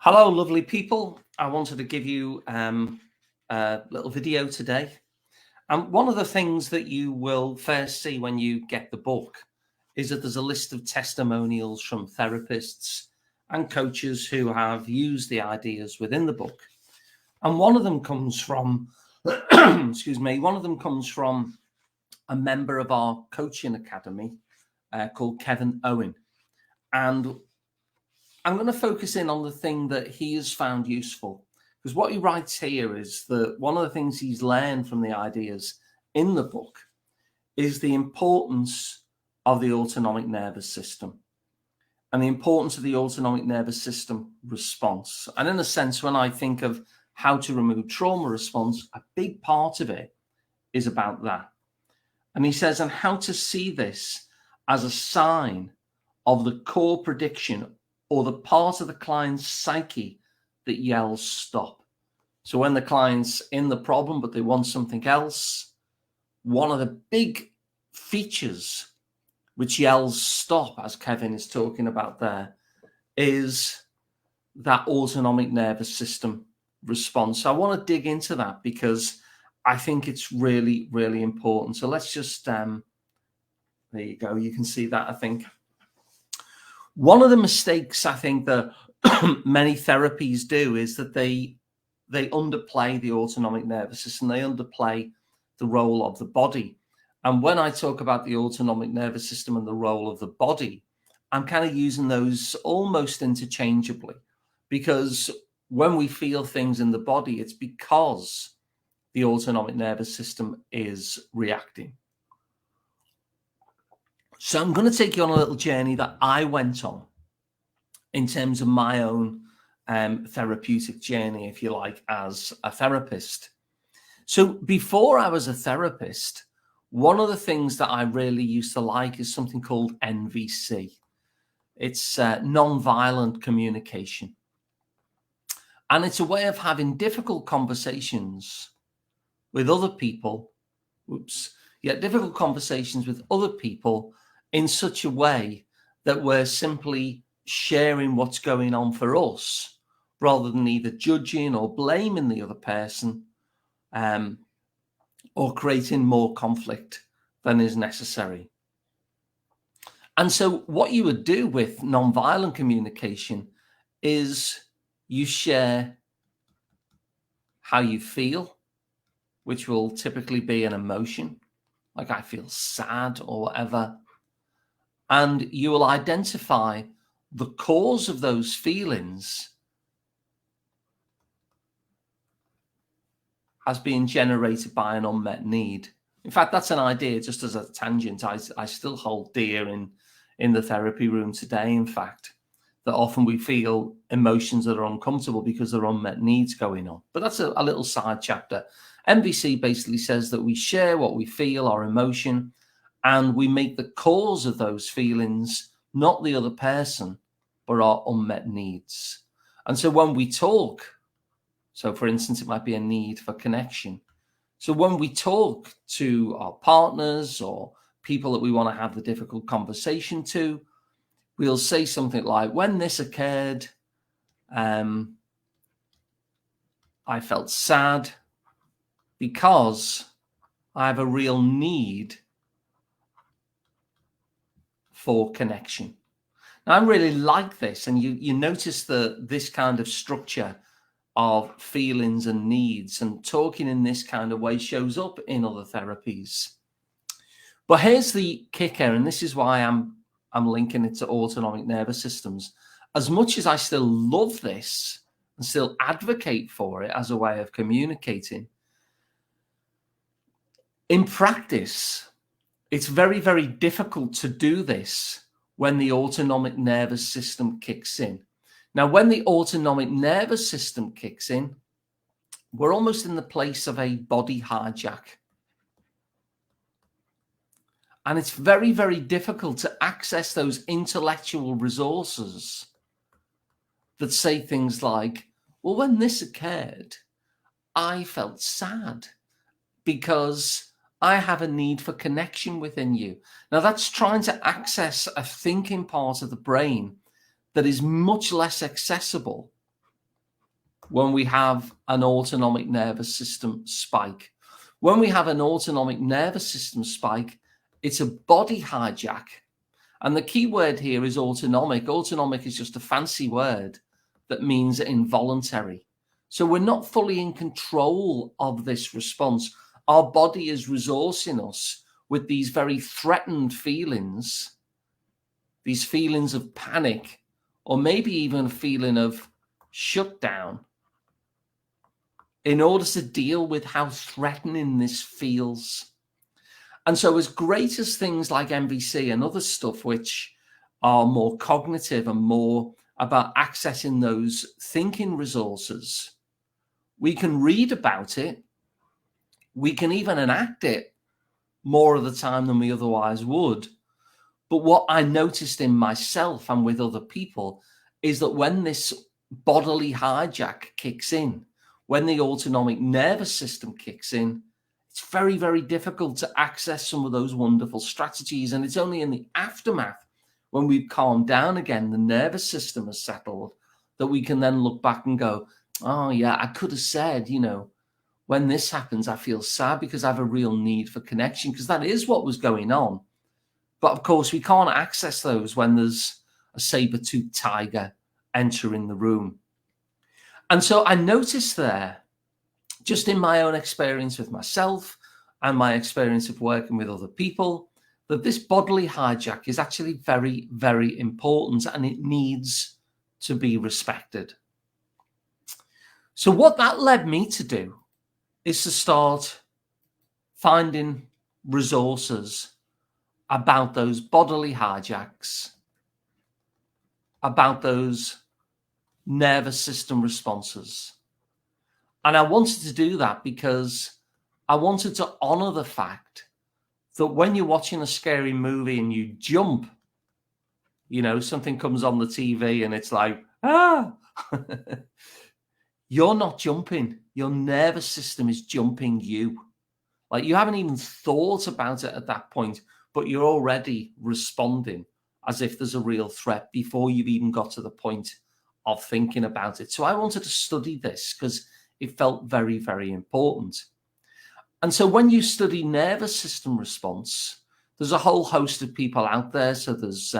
Hello, lovely people. I wanted to give you a little video today. And one of the things that you will first see when you get the book is that there's a list of testimonials from therapists and coaches who have used the ideas within the book. And one of them comes from, excuse me, one of them comes from a member of our coaching academy called Kevin Owen. And I'm going to focus in on the thing that he has found useful, because what he writes here is that one of the things he's learned from the ideas in the book is the importance of the autonomic nervous system and the importance of the autonomic nervous system response. And in a sense, when I think of how to remove trauma response, a big part of it is about that. And he says, and how to see this as a sign of the core prediction or the part of the client's psyche that yells stop. So when the client's in the problem, but they want something else, one of the big features which yells stop, as Kevin is talking about there, is that autonomic nervous system response. So I want to dig into that because I think it's really, really important. So let's just, there you go. You can see that, I think. One of the mistakes I think that many therapies do is that they underplay the autonomic nervous system. They underplay the role of the body. And when I talk about the autonomic nervous system and the role of the body, I'm kind of using those almost interchangeably, because when we feel things in the body, it's because the autonomic nervous system is reacting. So I'm going to take you on a little journey that I went on in terms of my own therapeutic journey, if you like, as a therapist. So before I was a therapist, one of the things that I really used to like is something called NVC. It's non-violent communication. And it's a way of having difficult conversations with other people. Difficult conversations with other people in such a way that we're simply sharing what's going on for us, rather than either judging or blaming the other person, or creating more conflict than is necessary. And so what you would do with nonviolent communication is you share how you feel, which will typically be an emotion, like I feel sad or whatever. And you will identify the cause of those feelings as being generated by an unmet need. In fact, that's an idea, just as a tangent, I still hold dear in the therapy room today, in fact, that often we feel emotions that are uncomfortable because there are unmet needs going on. But that's a little side chapter. MVC basically says that we share what we feel, our emotion, and we make the cause of those feelings not the other person, but our unmet needs. And so when we talk, so for instance, it might be a need for connection. So when we talk to our partners or people that we want to have the difficult conversation to, we'll say something like, when this occurred, I felt sad because I have a real need for connection. Now, I really like this, and you notice this kind of structure of feelings and needs, and talking in this kind of way shows up in other therapies. But here's the kicker, and this is why I'm linking it to autonomic nervous systems. As much as I still love this and still advocate for it as a way of communicating, in practice, it's very, very difficult to do this when the autonomic nervous system kicks in. Now, when the autonomic nervous system kicks in, we're almost in the place of a body hijack. And it's very, very difficult to access those intellectual resources that say things like, well, when this occurred, I felt sad because I have a need for connection within you. Now, that's trying to access a thinking part of the brain that is much less accessible when we have an autonomic nervous system spike. When we have an autonomic nervous system spike, it's a body hijack. And the key word here is autonomic. Autonomic is just a fancy word that means involuntary. So we're not fully in control of this response. Our body is resourcing us with these very threatened feelings, these feelings of panic, or maybe even a feeling of shutdown, in order to deal with how threatening this feels. And so as great as things like MVC and other stuff, which are more cognitive and more about accessing those thinking resources, we can read about it, we can even enact it more of the time than we otherwise would. But what I noticed in myself and with other people is that when this bodily hijack kicks in, when the autonomic nervous system kicks in, it's very, very difficult to access some of those wonderful strategies. And it's only in the aftermath, when we've calmed down again, the nervous system has settled, that we can then look back and go, oh yeah, I could have said, when this happens, I feel sad because I have a real need for connection, because that is what was going on. But of course, we can't access those when there's a saber-toothed tiger entering the room. And so I noticed there, just in my own experience with myself and my experience of working with other people, that this bodily hijack is actually very, very important, and it needs to be respected. So what that led me to do is to start finding resources about those bodily hijacks, about those nervous system responses. And I wanted to do that because I wanted to honor the fact that when you're watching a scary movie and you jump, something comes on the TV and it's like, you're not jumping. Your nervous system is jumping you. Like, you haven't even thought about it at that point, but you're already responding as if there's a real threat before you've even got to the point of thinking about it. So I wanted to study this because it felt very, very important. And so when you study nervous system response, there's a whole host of people out there. So there's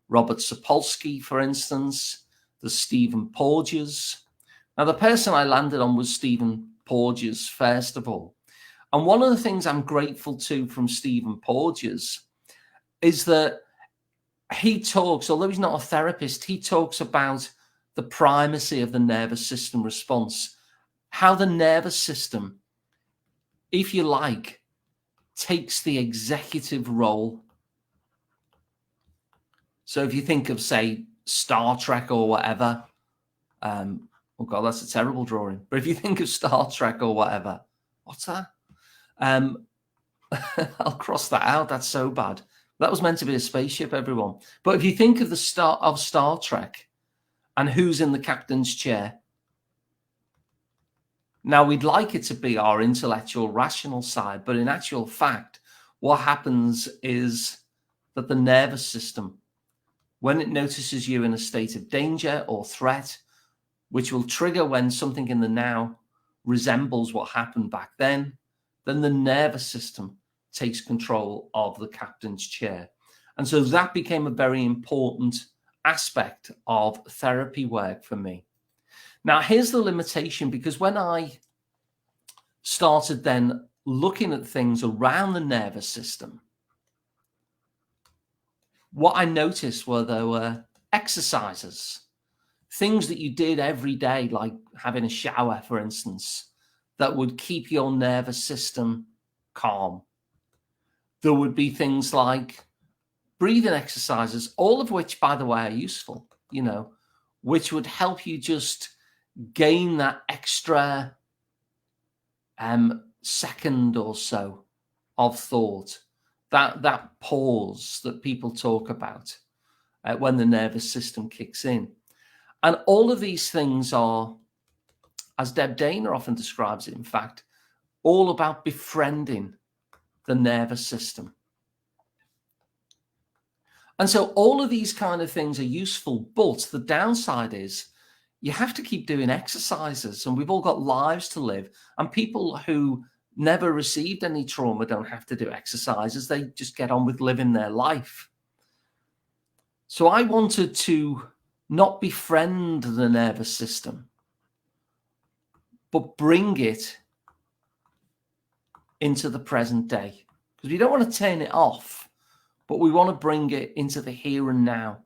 Robert Sapolsky, for instance. There's Stephen Porges. Now, the person I landed on was Stephen Porges, first of all. And one of the things I'm grateful to from Stephen Porges is that he talks, although he's not a therapist, he talks about the primacy of the nervous system response, how the nervous system, if you like, takes the executive role. So if you think of, say, Star Trek or whatever, oh God, that's a terrible drawing. But if you think of Star Trek or whatever, what's that? I'll cross that out. That's so bad. That was meant to be a spaceship, everyone. But if you think of the start of Star Trek and who's in the captain's chair, now we'd like it to be our intellectual, rational side, but in actual fact, what happens is that the nervous system, when it notices you in a state of danger or threat, which will trigger when something in the now resembles what happened back then the nervous system takes control of the captain's chair. And so that became a very important aspect of therapy work for me. Now, here's the limitation, because when I started then looking at things around the nervous system, what I noticed were there were exercises, things that you did every day, like having a shower, for instance, that would keep your nervous system calm. There would be things like breathing exercises, all of which, by the way, are useful, which would help you just gain that extra second or so of thought, that pause that people talk about when the nervous system kicks in. And all of these things are, as Deb Dana often describes it, in fact, all about befriending the nervous system. And so all of these kind of things are useful, but the downside is you have to keep doing exercises, and we've all got lives to live. And people who never received any trauma don't have to do exercises. They just get on with living their life. So I wanted to not befriend the nervous system, but bring it into the present day. Because we don't want to turn it off, but we want to bring it into the here and now.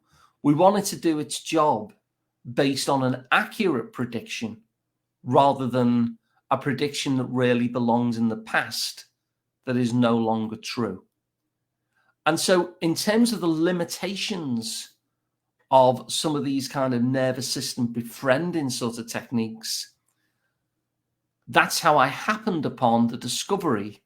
We want it to do its job based on an accurate prediction rather than a prediction that really belongs in the past that is no longer true. And so in terms of the limitations of some of these kind of nervous system befriending sort of techniques, that's how I happened upon the discovery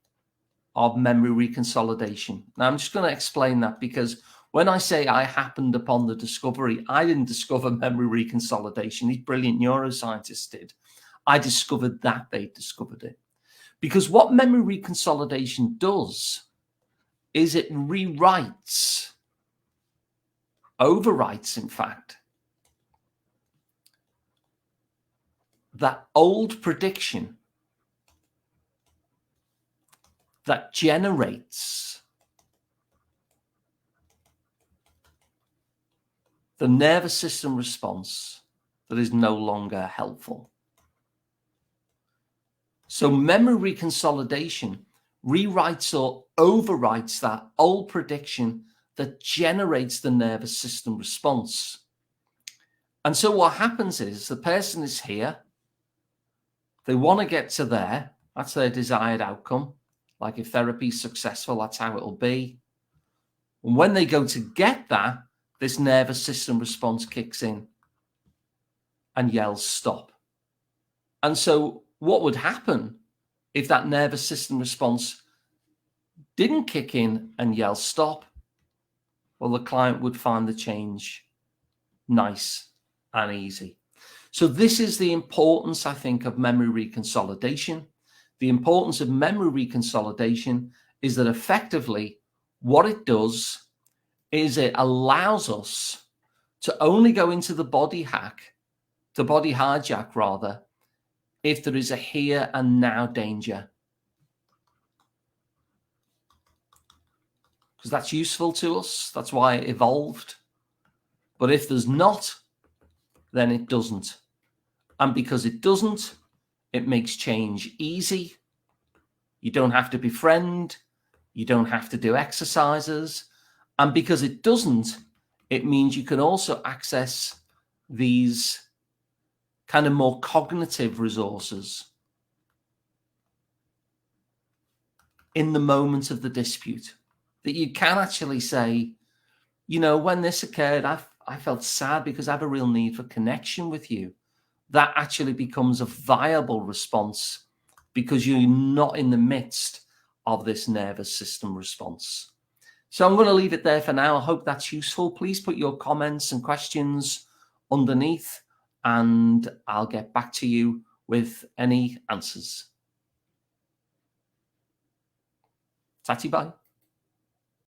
of memory reconsolidation. Now, I'm just going to explain that, because when I say I happened upon the discovery, I didn't discover memory reconsolidation. These brilliant neuroscientists did. I discovered that they discovered it. Because what memory reconsolidation does is it rewrites, overwrites, in fact, that old prediction that generates the nervous system response that is no longer helpful. So memory reconsolidation rewrites or overwrites that old prediction that generates the nervous system response. And so what happens is the person is here, they want to get to there, that's their desired outcome. Like if therapy is successful, that's how it'll be. And when they go to get that, this nervous system response kicks in and yells stop. And so what would happen if that nervous system response didn't kick in and yell stop? Well, the client would find the change nice and easy. So this is the importance, I think, of memory reconsolidation. The importance of memory reconsolidation is that effectively what it does is it allows us to only go into the body hijack rather, if there is a here and now danger. Because that's useful to us. That's why it evolved. But if there's not, then it doesn't. And because it doesn't, it makes change easy. You don't have to befriend. You don't have to do exercises. And because it doesn't, it means you can also access these kind of more cognitive resources in the moment of the dispute. That you can actually say, you know, when this occurred, I felt sad because I have a real need for connection with you. That actually becomes a viable response because you're not in the midst of this nervous system response. So I'm going to leave it there for now. I hope that's useful. Please put your comments and questions underneath, and I'll get back to you with any answers. Tatty bye.